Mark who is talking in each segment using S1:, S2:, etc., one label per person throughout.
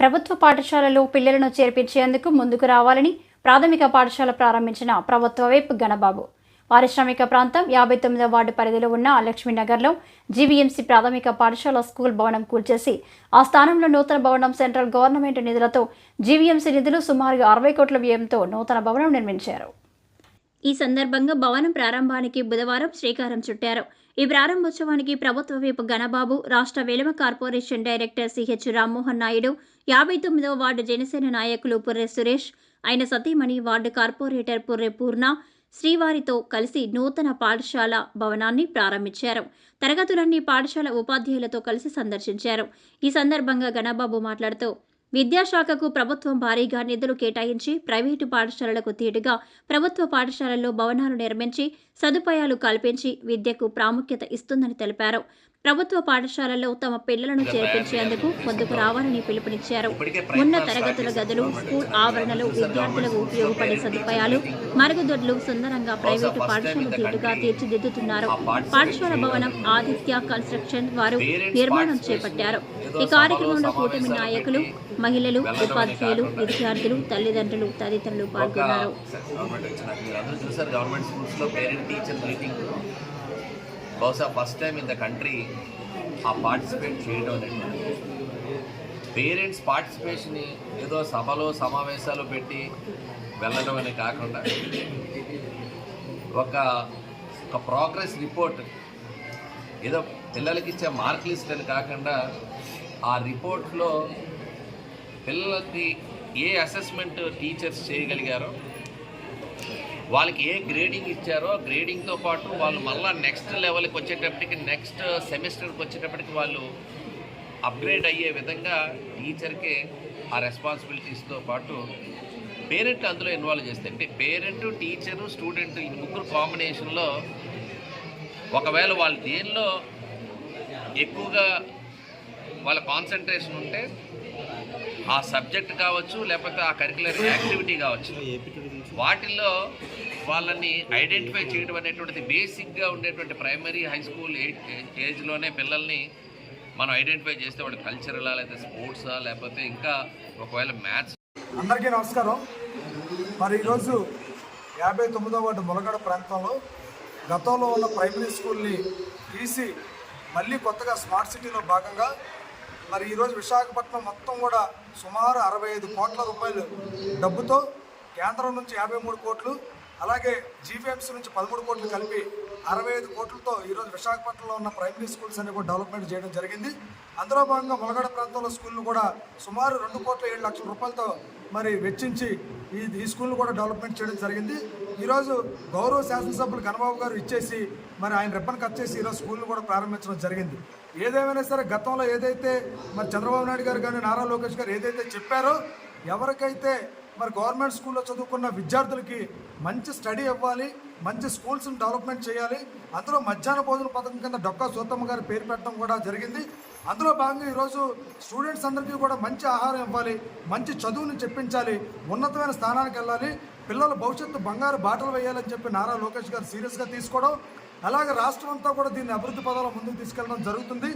S1: ప్రభుత్వ పాఠశాలలో పిల్లలను చేర్పించేందుకు ముందుకు రావాలని ప్రాథమిక పాఠశాల ప్రారంభించిన ప్రభుత్వ వైప్ గణబాబు. పారిశ్రామిక ప్రాంతం 59వ వార్డు పరిధిలో ఉన్న లక్ష్మీనగర్లో జీవీఎంసీ ప్రాథమిక పాఠశాల స్కూల్ భవనం కూల్చేసి ఆ స్థానంలో నూతన భవనం సెంట్రల్ గవర్నమెంట్ నిధులతో జీవీఎంసీ నిధులు సుమారుగా 60 కోట్ల వ్యయంతో నూతన భవనం నిర్మించారు. ఈ సందర్భంగా భవనం ప్రారంభానికి బుధవారం శ్రీకారం చుట్టారు. ఈ ప్రారంభోత్సవానికి ప్రభుత్వ వైపు గణబాబు, రాష్ట్ర వెలుమ corporation director CH Rammohan Naidu, 59వ వార్డు జనసేన నాయకులు పుర్రె సురేష్, ఆయన సతీమణి వార్డు కార్పొరేటర్ పుర్రె పూర్ణ శ్రీవారితో కలిసి నూతన పాఠశాల భవనాన్ని ప్రారంభించారు. తరగతులన్నీ పాఠశాల ఉపాధ్యాయులతో కలిసి సందర్శించారు. ఈ సందర్భంగా గణబాబు మాట్లాడుతూ, విద్యాశాఖకు ప్రభుత్వం భారీగా నిధులు కేటాయించి ప్రైవేటు పాఠశాలలకు తీటుగా ప్రభుత్వ పాఠశాలల్లో భవనాలు నిర్మించి సదుపాయాలు కల్పించి విద్యకు ప్రాముఖ్యత ఇస్తుందని తెలిపారు. ప్రభుత్వ పాఠశాలల్లో తమ పిల్లలను చేర్పించేందుకు ముందుకు రావాలని పిలుపునిచ్చారు. ఉన్న తరగతుల గదులు, స్కూల్ ఆవరణలు, విద్యార్థులకు ఉపయోగపడే సదుపాయాలు, మరుగుదొడ్లు సుందరంగా ప్రైవేటు పాఠశాల తీటుగా తీర్చిదిద్దుతున్నారు. పాఠశాల భవనం ఆదిత్య కన్స్ట్రక్షన్ వారు నిర్మాణం చేపట్టారు. ఈ కార్యక్రమంలో కూటమి నాయకులు, మహిళలు, ఉపాధ్యాయులు, విద్యార్థులు, తల్లిదండ్రులు తదితరులు పాల్గొన్నారు.
S2: బహుశా first time in the country ఆ పార్టిసిపేట్ చేయడం అనేది, పేరెంట్స్ పార్టిసిపేషన్ని ఏదో సభలో సమావేశాలు పెట్టి వెళ్ళడం అని కాకుండా ఒక ప్రోగ్రెస్ రిపోర్ట్, ఏదో పిల్లలకి ఇచ్చే మార్క్ లిస్ట్ అని కాకుండా ఆ రిపోర్ట్లో పిల్లలకి ఏ అసెస్మెంట్ టీచర్స్ చేయగలిగారో, వాళ్ళకి ఏ గ్రేడింగ్ ఇచ్చారో గ్రేడింగ్తో పాటు వాళ్ళు మళ్ళీ నెక్స్ట్ లెవెల్కి వచ్చేటప్పటికి, నెక్స్ట్ సెమిస్టర్కి వచ్చేటప్పటికి వాళ్ళు అప్గ్రేడ్ అయ్యే విధంగా టీచర్కి ఆ రెస్పాన్సిబిలిటీస్తో పాటు పేరెంట్ అందులో ఇన్వాల్వ్ చేస్తే, అంటే పేరెంట్, టీచరు, స్టూడెంట్ ఈ ముగ్గురు కాంబినేషన్లో ఒకవేళ వాళ్ళు దేనిలో ఎక్కువగా వాళ్ళ కాన్సన్ట్రేషన్ ఉంటే ఆ సబ్జెక్ట్ కావచ్చు, లేకపోతే ఆ కరిక్యులర్ యాక్టివిటీ కావచ్చు, వాటిల్లో వాళ్ళని ఐడెంటిఫై చేయడం అనేటువంటిది బేసిక్గా ఉండేటువంటి ప్రైమరీ, హై స్కూల్ ఏజ్లోనే పిల్లల్ని మనం ఐడెంటిఫై చేస్తే వాళ్ళు కల్చరలా, లేకపోతే స్పోర్ట్సా, లేకపోతే ఇంకా ఒకవేళ మ్యాథ్స్.
S3: అందరికీ నమస్కారం. మరి ఈరోజు 59వ వార్డు ములగడ ప్రాంతంలో గతంలో ఉన్న ప్రైమరీ స్కూల్ని తీసి మళ్ళీ కొత్తగా స్మార్ట్ సిటీలో భాగంగా మరి ఈరోజు విశాఖపట్నం మొత్తం కూడా సుమారు 65 కోట్ల రూపాయలు డబ్బుతో, కేంద్రం నుంచి 53 కోట్లు, అలాగే జీవీఎంసీ నుంచి 13 కోట్లు కలిపి 65 కోట్లతో ఈరోజు విశాఖపట్నంలో ఉన్న ప్రైమరీ స్కూల్స్ అన్ని కూడా డెవలప్మెంట్ చేయడం జరిగింది. అందులో భాగంగా ములగడ ప్రాంతంలో స్కూల్ను కూడా సుమారు 2,07,00,000 రూపాయలతో మరి వెచ్చించి ఈ స్కూల్ను కూడా డెవలప్మెంట్ చేయడం జరిగింది. ఈరోజు గౌరవ శాసనసభ్యులు గణబాబు గారు ఇచ్చేసి మరి ఆయన రిబ్బన్ కట్ చేసి ఈరోజు స్కూల్ను కూడా ప్రారంభించడం జరిగింది. ఏదేమైనా సరే గతంలో ఏదైతే మరి చంద్రబాబు నాయుడు గారు కానీ నారా లోకేష్ గారు ఏదైతే చెప్పారో, ఎవరికైతే మరి గవర్నమెంట్ స్కూల్లో చదువుకున్న విద్యార్థులకి మంచి స్టడీ ఇవ్వాలి, మంచి స్కూల్స్ని డెవలప్మెంట్ చేయాలి, అందులో మధ్యాహ్న భోజన పథకం కింద డొక్కా సూతమ్మ గారి పేరు పెట్టడం కూడా జరిగింది. అందులో భాగంగా ఈరోజు స్టూడెంట్స్ అందరికీ కూడా మంచి ఆహారం ఇవ్వాలి, మంచి చదువుని చెప్పించాలి, ఉన్నతమైన స్థానానికి వెళ్ళాలి, పిల్లల భవిష్యత్తు బంగారు బాటలు వేయాలని చెప్పి నారా లోకేష్ గారు సీరియస్గా తీసుకోవడం, అలాగే రాష్ట్రం అంతా కూడా దీన్ని అభివృద్ధి పదాల ముందుకు తీసుకెళ్ళడం జరుగుతుంది.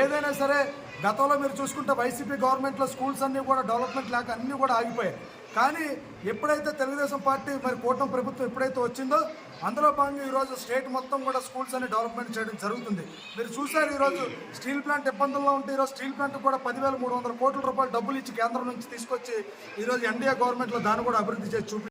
S3: ఏదైనా సరే గతంలో మీరు చూసుకుంటే వైసీపీ గవర్నమెంట్లో స్కూల్స్ అన్నీ కూడా డెవలప్మెంట్ లేక అన్నీ కూడా ఆగిపోయాయి. కానీ ఎప్పుడైతే తెలుగుదేశం పార్టీ మరి కూటమి ప్రభుత్వం ఎప్పుడైతే వచ్చిందో, అందులో భాగంగా ఈరోజు స్టేట్ మొత్తం కూడా స్కూల్స్ అన్ని డెవలప్మెంట్ చేయడం జరుగుతుంది. మీరు చూసారు ఈరోజు స్టీల్ ప్లాంట్ ఇబ్బందుల్లో ఉంటే ఈరోజు స్టీల్ ప్లాంట్ కూడా 10,300 కోట్ల రూపాయలు డబ్బులు ఇచ్చి కేంద్రం నుంచి తీసుకొచ్చి ఈరోజు ఎన్డీఏ గవర్నమెంట్లో దాన్ని కూడా అభివృద్ధి చేసి చూపి